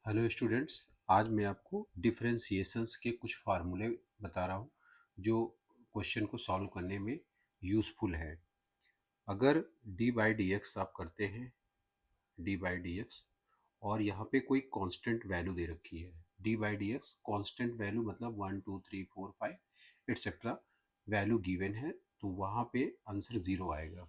Hello students. आज मैं आपको डिफरेंशिएशंस के कुछ फार्मूले बता रहा हूँ जो क्वेश्चन को सॉल्व करने में यूज़फुल है। अगर डी बाई डी एक्स आप करते हैं, डी बाई डी एक्स, और यहाँ पे कोई कांस्टेंट वैल्यू दे रखी है, D by D x constant value मतलब 1 2 3 4 5 एक्सेट्रा वैल्यू गिवन है, तो वहाँ पे आंसर ज़ीरो आएगा।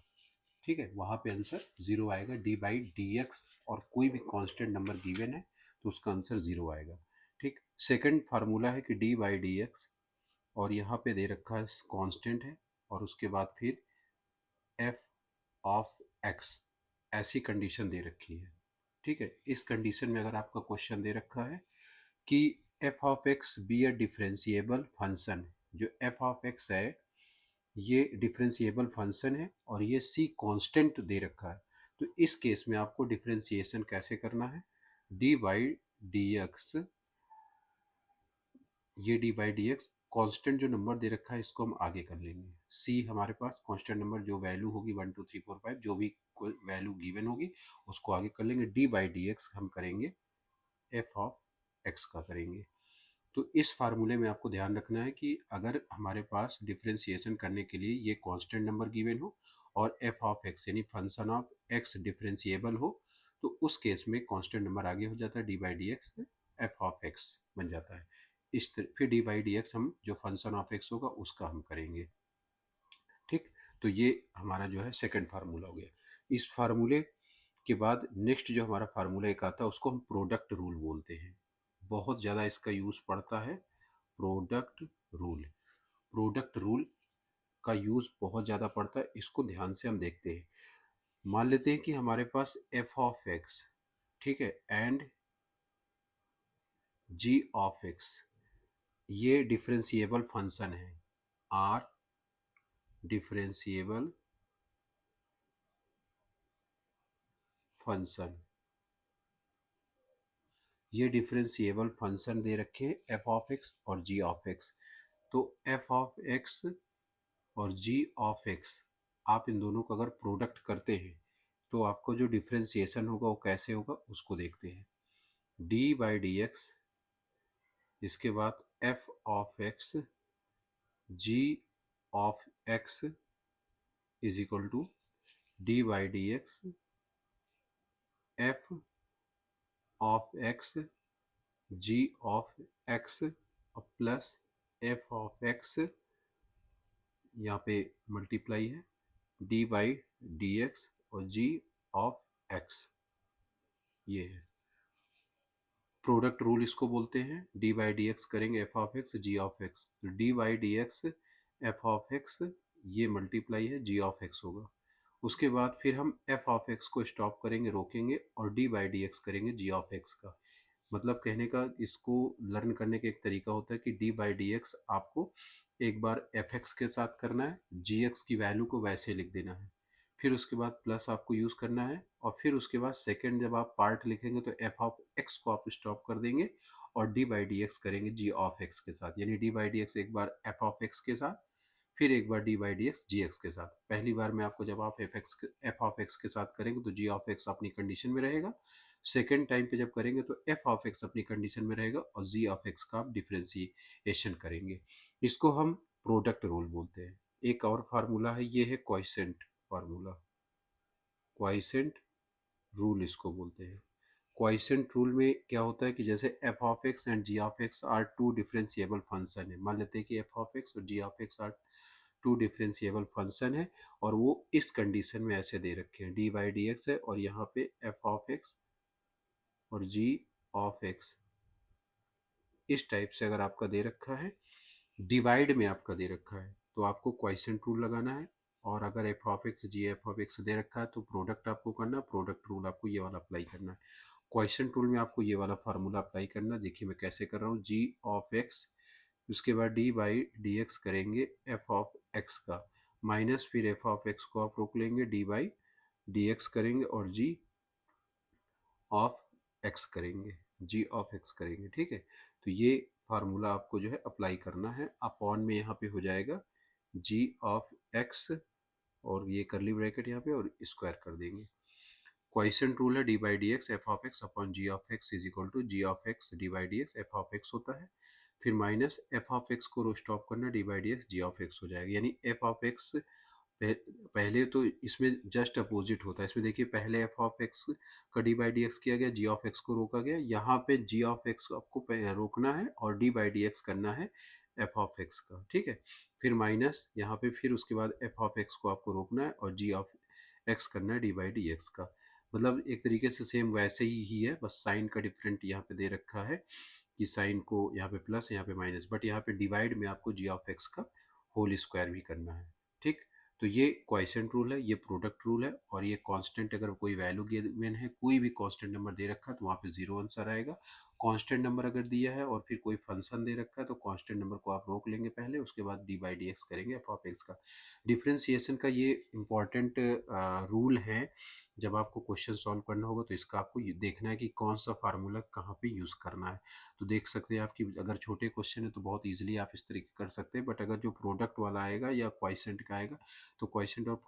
ठीक है, वहाँ पे आंसर ज़ीरो आएगा। डी बाई डी एक्स और कोई भी कांस्टेंट नंबर गिवन है तो उसका आंसर ज़ीरो आएगा। ठीक, सेकंड फार्मूला है कि डी बाई डी एक्स और यहाँ पे दे रखा है कांस्टेंट है और उसके बाद फिर एफ ऑफ एक्स, ऐसी कंडीशन दे रखी है। ठीक है, इस कंडीशन में अगर आपका क्वेश्चन दे रखा है कि f of x be a differentiable function, जो एफ ऑफ एक्स है ये डिफरेंशिएबल फंक्शन है और ये सी कांस्टेंट दे रखा है, तो इस केस में आपको डिफरेंशिएशन कैसे करना है, डी बाई डी एक्स, ये D by D x constant जो नंबर दे रखा है इसको हम आगे कर लेंगे। सी हमारे पास कांस्टेंट नंबर जो वैल्यू होगी 1 2 3 4 5 जो भी वैल्यू गिवन होगी उसको आगे कर लेंगे। डी बाई डी एक्स हम करेंगे एफ ऑफ एक्स का करेंगे। तो इस फार्मूले में आपको ध्यान रखना है कि अगर हमारे पास डिफरेंशिएशन करने के लिए ये कांस्टेंट नंबर गिवन हो और एफ ऑफ एक्स यानी फंक्शन ऑफ एक्स डिफरेंशिएबल हो, तो उस केस में कांस्टेंट नंबर आगे हो जाता है, D by D x F of x बन जाता है। फिर डी बाई डी एक्स हम जो फंक्शन ऑफ एक्स होगा उसका हम करेंगे। ठीक, तो ये हमारा जो है सेकंड फार्मूला हो गया। इस फार्मूले के बाद नेक्स्ट जो हमारा फार्मूला एक आता है उसको हम प्रोडक्ट रूल बोलते हैं। बहुत ज़्यादा इसका यूज़ पड़ता है, प्रोडक्ट रूल। प्रोडक्ट रूल का यूज़ बहुत ज़्यादा पड़ता है, इसको ध्यान से हम देखते हैं। मान लेते हैं कि हमारे पास एफ ऑफ एक्स, ठीक है, एंड जी ऑफ एक्स ये डिफरेंशिएबल फंक्शन है, आर डिफरेंशिएबल फंक्शन, ये डिफरेंशिएबल फंक्शन दे रखे हैं एफ ऑफ एक्स और जी ऑफ एक्स। तो एफ ऑफ एक्स और जी ऑफ एक्स, आप इन दोनों को अगर प्रोडक्ट करते हैं तो आपको जो डिफरेंशिएशन होगा वो कैसे होगा उसको देखते हैं। डी बाई डी एक्स, इसके बाद F of x ji of X is equal to D by D x F of x ji of X plus F of X, यहाँ पे मल्टीप्लाई है, डी बाई डी एक्स और g of x, ये है product rule इसको बोलते हैं। D by D x करेंगे f of x ji of x, तो d by D x F of x ये मल्टीप्लाई है जी ऑफ एक्स होगा। उसके बाद फिर हम एफ ऑफ एक्स को स्टॉप करेंगे, रोकेंगे और डी बाई डी एक्स करेंगे जी ऑफ एक्स का। मतलब कहने का इसको लर्न करने का एक तरीका होता है कि डी बाई डी एक्स आपको एक बार एफ एक्स के साथ करना है, जी एक्स की वैल्यू को वैसे लिख देना है, फिर उसके बाद प्लस आपको यूज़ करना है और फिर उसके बाद सेकंड जब आप पार्ट लिखेंगे तो एफ ऑफ एक्स को आप स्टॉप कर देंगे और डी बाई डी एक्स करेंगे जी ऑफ एक्स के साथ, यानी डी बाई डी एक्स एक बार एफ ऑफ एक्स के साथ फिर एक बार d by D x g x के साथ। पहली बार में आपको जब आप एफ ऑफ एक्स के साथ करेंगे तो जी ऑफ एक्स अपनी कंडीशन में रहेगा, सेकेंड टाइम पे जब करेंगे तो एफ ऑफ एक्स अपनी कंडीशन में रहेगा और जी ऑफ एक्स का आप डिफ्रेंसिएशन करेंगे। इसको हम प्रोडक्ट रूल बोलते हैं। एक और फार्मूला है, ये है क्वॉइसेंट फार्मूला, क्वाइसेंट रूल इसको बोलते हैं। क्वाइसेंट रूल में क्या होता है कि जैसे f of x and g of x are two differentiable function है, मान लेते हैं कि एफ ऑफ एक्स और g of x are two differentiable function है और वो इस कंडीशन में ऐसे दे रखे हैं, डी बाई डी एक्स है और यहाँ पे एफ ऑफ एक्स और जी ऑफ एक्स इस टाइप से अगर आपका दे रखा है, डिवाइड में आपका दे रखा है, तो आपको क्वाइसेंट रूल लगाना है। और अगर f of x g f of x दे रखा है तो प्रोडक्ट आपको करना है, प्रोडक्ट रूल आपको ये वाला अप्लाई करना है। क्वाइसेंट रूल में आपको ये वाला फार्मूला अप्लाई करना है। देखिए मैं कैसे कर रहा हूँ, जी ऑफ एक्स, उसके बाद डी बाई डी एक्स करेंगे एफ ऑफ एक्स का, माइनस फिर एफ ऑफ एक्स को आप रोक लेंगे, डी बाई डी एक्स करेंगे और जी ऑफ एक्स करेंगे, जी ऑफ एक्स करेंगे। ठीक है, तो ये फार्मूला आपको जो है अप्लाई करना है। अपॉन में यहाँ पे हो जाएगा जी ऑफ एक्स और ये करली ब्रैकेट यहाँ पे और स्क्वायर कर देंगे। क्वाइसेंट रूल है D by D x F of X upon G of X is equal to G of X D by D x F of X होता है, फिर माइनस एफ ऑफ एक्स को रो स्टॉप करना D by D x ji of X हो जाएगा, यानी एफ ऑफ एक्स पहले तो इसमें जस्ट अपोजिट होता है, इसमें देखिए पहले एफ ऑफ एक्स का डी बाई डी एक्स किया गया, जी ऑफ एक्स को रोका गया, यहाँ पे जी ऑफ एक्स आपको रोकना है और डी बाई डी एक्स करना है एफ ऑफ एक्स का, ठीक है। फिर माइनस यहाँ पे फिर उसके बाद एफ ऑफ एक्स को आपको रोकना है और जी ऑफ एक्स करना है डी बाई डी एक्स का, मतलब एक तरीके से सेम वैसे ही है, बस साइन का डिफरेंट यहाँ पे दे रखा है कि साइन को यहाँ पे प्लस यहाँ पे माइनस, बट यहाँ पे डिवाइड में आपको जी ऑफ एक्स का होल स्क्वायर भी करना है, ठीक। तो ये क्वाइसेंट रूल है, ये प्रोडक्ट रूल है, और ये कांस्टेंट अगर कोई वैल्यू गिवन है, कोई भी कांस्टेंट नंबर दे रखा है तो वहाँ पे जीरो आंसर आएगा। कांस्टेंट नंबर अगर दिया है और फिर कोई फंक्शन दे रखा है तो कांस्टेंट नंबर को आप रोक लेंगे पहले, उसके बाद डी बाई डी एक्स करेंगे एफ ऑफ एक्स का। डिफ्रेंसिएशन का ये इंपॉर्टेंट रूल है, जब आपको क्वेश्चन सॉल्व करना होगा तो इसका आपको ये देखना है कि कौन सा फार्मूला कहाँ पे यूज़ करना है। तो देख सकते हैं आपकी अगर छोटे क्वेश्चन है तो बहुत इजीली आप इस तरीके कर सकते हैं, बट अगर जो प्रोडक्ट वाला आएगा या क्वाइसेंट का आएगा तो क्वाइसेंट और